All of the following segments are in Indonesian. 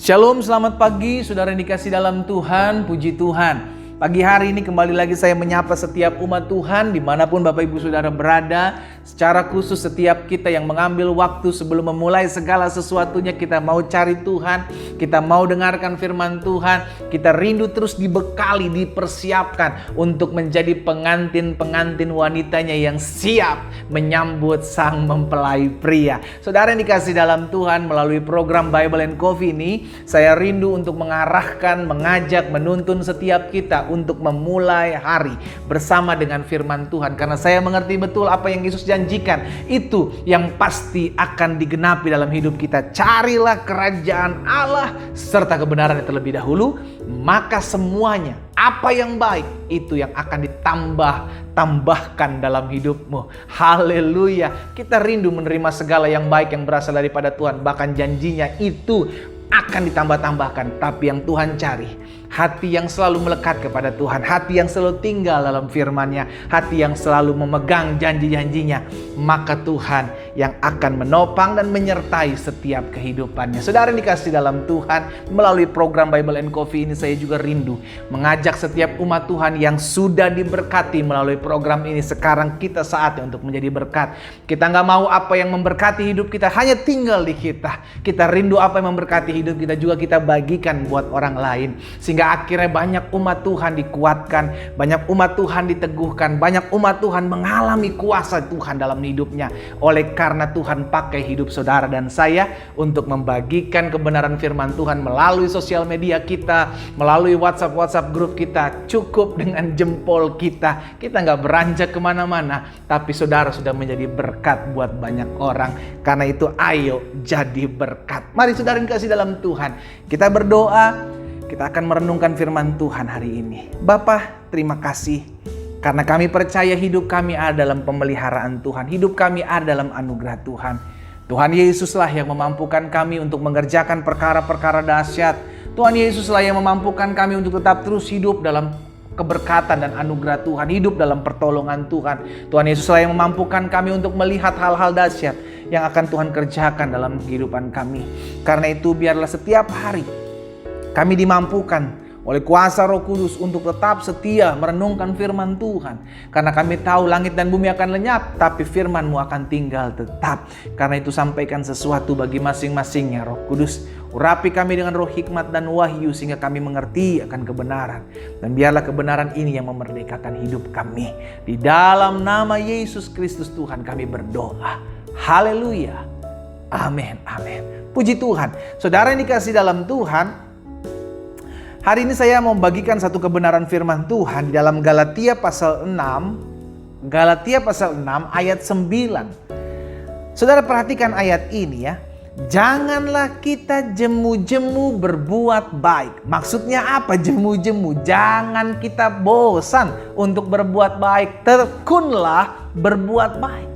Shalom, selamat pagi saudara yang dikasih dalam Tuhan, puji Tuhan. Pagi hari ini kembali lagi saya menyapa setiap umat Tuhan dimanapun Bapak Ibu Saudara berada. Secara khusus setiap kita yang mengambil waktu sebelum memulai segala sesuatunya, kita mau cari Tuhan, kita mau dengarkan firman Tuhan, kita rindu terus dibekali, dipersiapkan untuk menjadi pengantin-pengantin wanitanya yang siap menyambut sang mempelai pria. Saudara yang dikasih dalam Tuhan, melalui program Bible and Coffee ini, saya rindu untuk mengarahkan, mengajak, menuntun setiap kita untuk memulai hari bersama dengan firman Tuhan. Karena saya mengerti betul apa yang Yesus janjikan, itu yang pasti akan digenapi dalam hidup kita. Carilah kerajaan Allah serta kebenaran yang terlebih dahulu, maka semuanya apa yang baik itu yang akan ditambahkan dalam hidupmu. Haleluya. Kita rindu menerima segala yang baik yang berasal daripada Tuhan. Bahkan janjinya itu akan ditambah-tambahkan. Tapi yang Tuhan cari, hati yang selalu melekat kepada Tuhan, hati yang selalu tinggal dalam firman-Nya, hati yang selalu memegang janji-janjinya, maka Tuhan yang akan menopang dan menyertai setiap kehidupannya. Saudara yang dikasih dalam Tuhan, melalui program Bible and Coffee ini saya juga rindu mengajak setiap umat Tuhan yang sudah diberkati melalui program ini. Sekarang kita saatnya untuk menjadi berkat. Kita nggak mau apa yang memberkati hidup kita hanya tinggal di kita. Kita rindu apa yang memberkati hidup kita juga kita bagikan buat orang lain. Sehingga akhirnya banyak umat Tuhan dikuatkan, banyak umat Tuhan diteguhkan, banyak umat Tuhan mengalami kuasa Tuhan dalam hidupnya. Oleh karena Tuhan pakai hidup saudara dan saya untuk membagikan kebenaran firman Tuhan melalui sosial media kita, melalui WhatsApp grup kita. Cukup dengan jempol kita. Kita nggak beranjak kemana-mana, tapi saudara sudah menjadi berkat buat banyak orang. Karena itu ayo jadi berkat. Mari saudara yang kasih dalam Tuhan, kita berdoa. Kita akan merenungkan firman Tuhan hari ini. Bapa, terima kasih karena kami percaya hidup kami ada dalam pemeliharaan Tuhan. Hidup kami ada dalam anugerah Tuhan. Tuhan Yesuslah yang memampukan kami untuk mengerjakan perkara-perkara dahsyat. Tuhan Yesuslah yang memampukan kami untuk tetap terus hidup dalam keberkatan dan anugerah Tuhan, hidup dalam pertolongan Tuhan. Tuhan Yesuslah yang memampukan kami untuk melihat hal-hal dahsyat yang akan Tuhan kerjakan dalam kehidupan kami. Karena itu biarlah setiap hari kami dimampukan oleh kuasa Roh Kudus untuk tetap setia merenungkan firman Tuhan. Karena kami tahu langit dan bumi akan lenyap, tapi firman-Mu akan tinggal tetap. Karena itu sampaikan sesuatu bagi masing-masingnya Roh Kudus. Urapi kami dengan roh hikmat dan wahyu sehingga kami mengerti akan kebenaran. Dan biarlah kebenaran ini yang memerdekakan hidup kami. Di dalam nama Yesus Kristus Tuhan kami berdoa. Haleluya. Amin. Amin. Puji Tuhan. Saudara yang dikasih dalam Tuhan, hari ini saya mau bagikan satu kebenaran firman Tuhan di dalam Galatia pasal 6. Galatia pasal 6 ayat 9. Saudara perhatikan ayat ini ya. Janganlah kita jemu-jemu berbuat baik. Maksudnya apa jemu-jemu? Jangan kita bosan untuk berbuat baik. Tekunlah berbuat baik.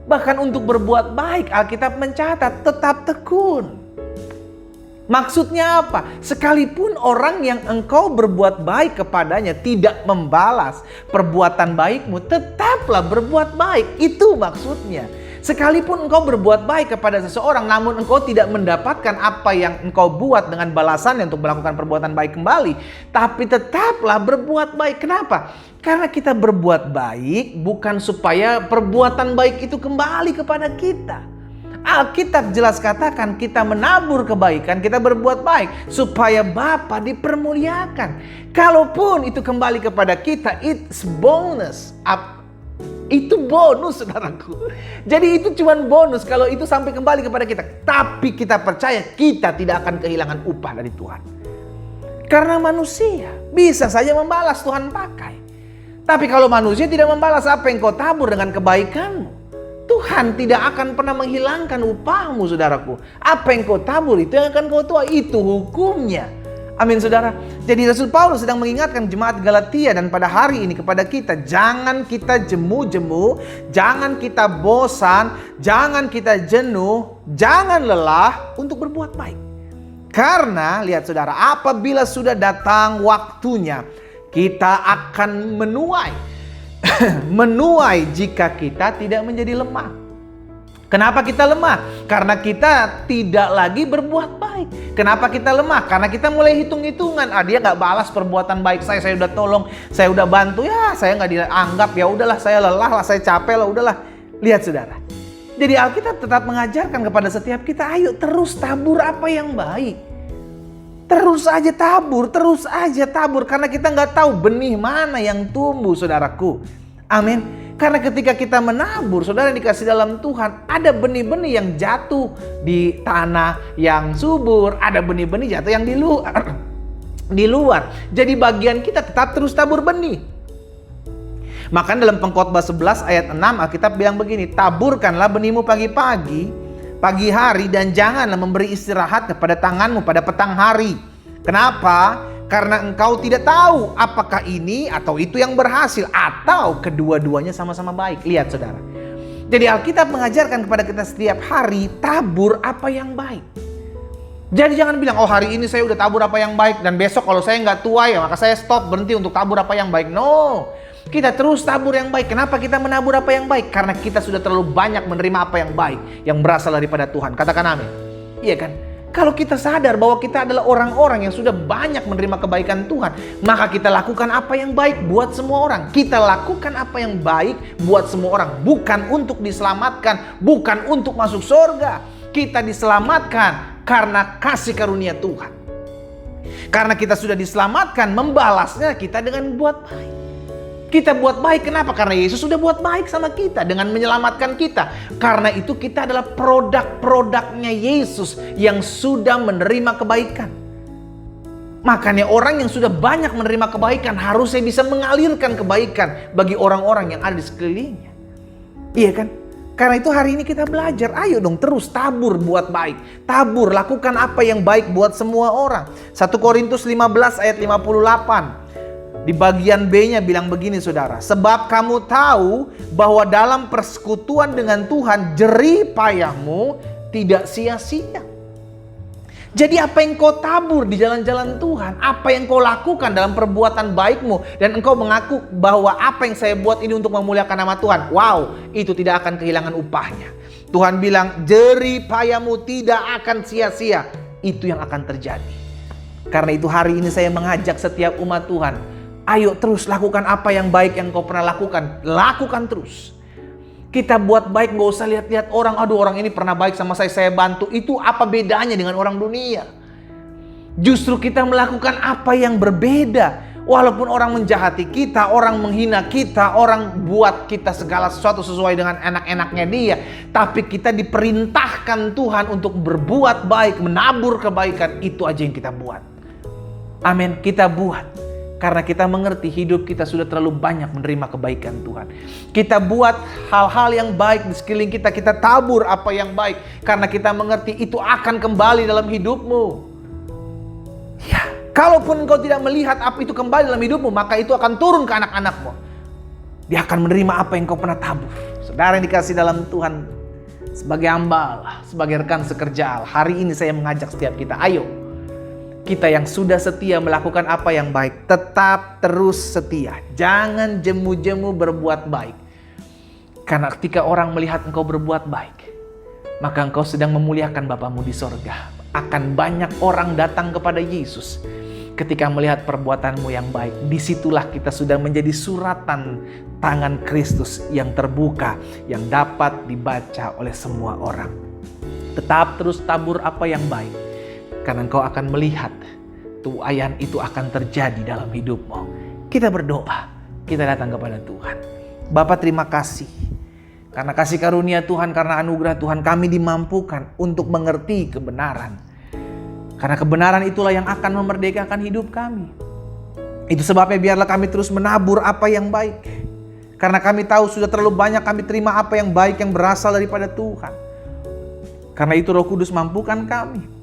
Bahkan untuk berbuat baik Alkitab mencatat tetap tekun. Maksudnya apa? Sekalipun orang yang engkau berbuat baik kepadanya tidak membalas perbuatan baikmu, tetaplah berbuat baik. Itu maksudnya. Sekalipun engkau berbuat baik kepada seseorang, namun engkau tidak mendapatkan apa yang engkau buat dengan balasannya untuk melakukan perbuatan baik kembali, tapi tetaplah berbuat baik. Kenapa? Karena kita berbuat baik bukan supaya perbuatan baik itu kembali kepada kita. Alkitab jelas katakan kita menabur kebaikan, kita berbuat baik supaya Bapa dipermuliakan. Kalaupun itu kembali kepada kita, it's bonus. Itu bonus saudaraku. Jadi itu cuma bonus kalau itu sampai kembali kepada kita. Tapi kita percaya kita tidak akan kehilangan upah dari Tuhan. Karena manusia bisa saja membalas, Tuhan pakai. Tapi kalau manusia tidak membalas apa yang kau tabur dengan kebaikanmu, Tuhan tidak akan pernah menghilangkan upahmu saudaraku. Apa yang kau tabur itu yang akan kau tuai. Itu hukumnya. Amin saudara. Jadi Rasul Paulus sedang mengingatkan jemaat Galatia dan pada hari ini kepada kita. Jangan kita jemu-jemu. Jangan kita bosan. Jangan kita jenuh. Jangan lelah untuk berbuat baik. Karena lihat saudara, apabila sudah datang waktunya, kita akan menuai. Menuai jika kita tidak menjadi lemah. Kenapa kita lemah? Karena kita tidak lagi berbuat baik. Kenapa kita lemah? Karena kita mulai hitung-hitungan. Dia nggak balas perbuatan baik saya udah tolong, saya udah bantu, ya saya nggak dianggap, ya udahlah, saya lelah lah, saya capek lah, udahlah. Lihat saudara. Jadi Alkitab tetap mengajarkan kepada setiap kita, ayo terus tabur apa yang baik. Terus aja tabur, karena kita nggak tahu benih mana yang tumbuh, saudaraku. Amin. Karena ketika kita menabur, saudara dikasih dalam Tuhan, ada benih-benih yang jatuh di tanah yang subur, ada benih-benih jatuh yang di luar. Jadi bagian kita tetap terus tabur benih. Maka dalam Pengkhotbah 11 ayat 6 Alkitab bilang begini, taburkanlah benihmu pagi hari, dan janganlah memberi istirahat kepada tanganmu pada petang hari. Kenapa? Karena engkau tidak tahu apakah ini atau itu yang berhasil, atau kedua-duanya sama-sama baik. Lihat saudara. Jadi Alkitab mengajarkan kepada kita setiap hari, tabur apa yang baik. Jadi jangan bilang, oh hari ini saya udah tabur apa yang baik, dan besok kalau saya nggak tuai, maka saya stop, berhenti untuk tabur apa yang baik. No. Kita terus tabur yang baik. Kenapa kita menabur apa yang baik? Karena kita sudah terlalu banyak menerima apa yang baik, yang berasal daripada Tuhan. Katakan amin. Iya kan? Kalau kita sadar bahwa kita adalah orang-orang yang sudah banyak menerima kebaikan Tuhan, maka kita lakukan apa yang baik buat semua orang. Kita lakukan apa yang baik buat semua orang. Bukan untuk diselamatkan, bukan untuk masuk surga. Kita diselamatkan karena kasih karunia Tuhan. Karena kita sudah diselamatkan, membalasnya kita dengan buat baik. Kita buat baik, kenapa? Karena Yesus sudah buat baik sama kita dengan menyelamatkan kita. Karena itu kita adalah produk-produknya Yesus yang sudah menerima kebaikan. Makanya orang yang sudah banyak menerima kebaikan harusnya bisa mengalirkan kebaikan bagi orang-orang yang ada di sekelilingnya. Iya kan? Karena itu hari ini kita belajar, ayo dong terus tabur buat baik. Tabur, lakukan apa yang baik buat semua orang. 1 Korintus 15 ayat 58. Di bagian B-nya bilang begini saudara, sebab kamu tahu bahwa dalam persekutuan dengan Tuhan jerih payahmu tidak sia-sia. Jadi apa yang kau tabur di jalan-jalan Tuhan, apa yang kau lakukan dalam perbuatan baikmu, dan engkau mengaku bahwa apa yang saya buat ini untuk memuliakan nama Tuhan, wow, itu tidak akan kehilangan upahnya. Tuhan bilang jerih payahmu tidak akan sia-sia. Itu yang akan terjadi. Karena itu hari ini saya mengajak setiap umat Tuhan, ayo terus lakukan apa yang baik yang kau pernah lakukan. Lakukan terus. Kita buat baik, gak usah lihat-lihat orang. Aduh, orang ini pernah baik sama saya bantu. Itu apa bedanya dengan orang dunia? Justru kita melakukan apa yang berbeda. Walaupun orang menjahati kita, orang menghina kita, orang buat kita segala sesuatu sesuai dengan enak-enaknya dia. Tapi kita diperintahkan Tuhan untuk berbuat baik, menabur kebaikan. Itu aja yang kita buat. Amin, kita buat. Karena kita mengerti hidup kita sudah terlalu banyak menerima kebaikan Tuhan. Kita buat hal-hal yang baik di sekeliling kita. Kita tabur apa yang baik. Karena kita mengerti itu akan kembali dalam hidupmu. Ya, kalaupun engkau tidak melihat apa itu kembali dalam hidupmu, maka itu akan turun ke anak-anakmu. Dia akan menerima apa yang kau pernah tabur. Saudara yang dikasih dalam Tuhan, sebagai hamba Allah, sebagai rekan sekerja Allah, hari ini saya mengajak setiap kita, ayo. Kita yang sudah setia melakukan apa yang baik, tetap terus setia. Jangan jemu-jemu berbuat baik. Karena ketika orang melihat engkau berbuat baik, maka engkau sedang memuliakan Bapamu di sorga. Akan banyak orang datang kepada Yesus ketika melihat perbuatanmu yang baik. Disitulah kita sudah menjadi suratan tangan Kristus yang terbuka, yang dapat dibaca oleh semua orang. Tetap terus tabur apa yang baik. Karena engkau akan melihat tuaian itu akan terjadi dalam hidupmu. Kita berdoa, kita datang kepada Tuhan. Bapa, terima kasih. Karena kasih karunia Tuhan, karena anugerah Tuhan, kami dimampukan untuk mengerti kebenaran. Karena kebenaran itulah yang akan memerdekakan hidup kami. Itu sebabnya biarlah kami terus menabur apa yang baik. Karena kami tahu sudah terlalu banyak kami terima apa yang baik yang berasal daripada Tuhan. Karena itu Roh Kudus mampukan kami.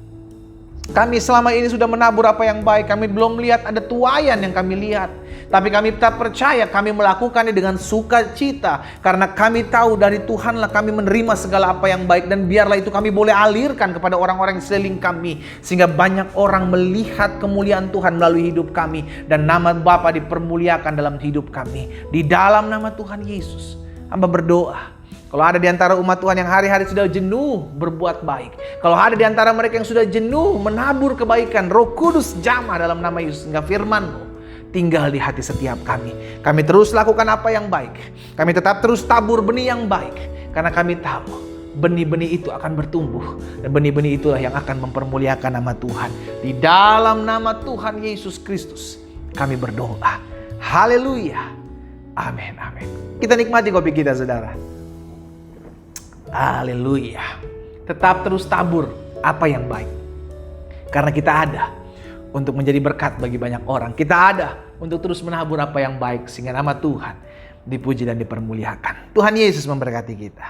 Kami selama ini sudah menabur apa yang baik. Kami belum melihat ada tuaian yang kami lihat. Tapi kami tetap percaya kami melakukannya dengan sukacita. Karena kami tahu dari Tuhanlah kami menerima segala apa yang baik. Dan biarlah itu kami boleh alirkan kepada orang-orang di sekeliling kami. Sehingga banyak orang melihat kemuliaan Tuhan melalui hidup kami. Dan nama Bapa dipermuliakan dalam hidup kami. Di dalam nama Tuhan Yesus, hamba berdoa. Kalau ada di antara umat Tuhan yang hari-hari sudah jenuh berbuat baik, kalau ada di antara mereka yang sudah jenuh menabur kebaikan, Roh Kudus jamah dalam nama Yesus, sehingga firman-Mu tinggal di hati setiap kami. Kami terus lakukan apa yang baik. Kami tetap terus tabur benih yang baik, karena kami tahu benih-benih itu akan bertumbuh, dan benih-benih itulah yang akan mempermuliakan nama Tuhan. Di dalam nama Tuhan Yesus Kristus kami berdoa. Haleluya. Amin, amin. Kita nikmati kopi kita, saudara. Haleluya. Tetap terus tabur apa yang baik, karena kita ada untuk menjadi berkat bagi banyak orang. Kita ada untuk terus menabur apa yang baik, sehingga nama Tuhan dipuji dan dipermuliakan. Tuhan Yesus memberkati kita.